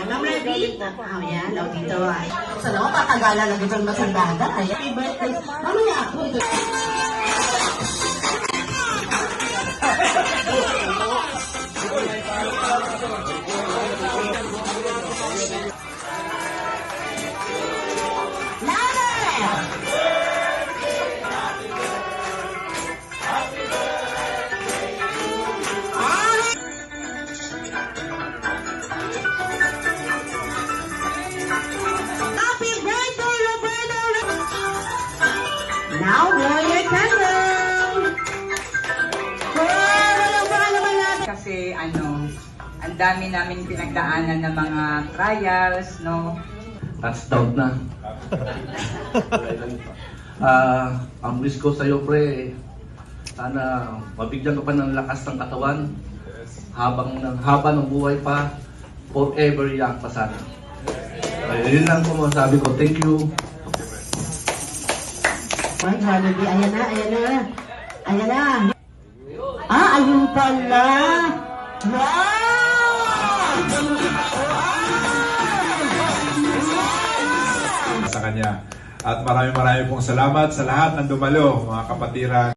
Ma'am Ravi. Oh, yan. O, dito. Sa loob, tatagalan lang itong masandada. Happy birthday. Mamaya ako. Now, blow your candle! Kasi ang dami namin pinagdaanan ng mga trials, no? Touchdown na. Ang wish ko sa'yo, pre, sana mabigyan ka pa ng lakas ng katawan haba ng buhay pa, forever young pa sana. Yun lang po masabi ko. Thank you. Ay, Jollibee, ayan na, ayan na. Ayan na. Ah, ayun pala. Sa kanya. At maraming pong salamat sa lahat ng dumalo, mga kapatiran.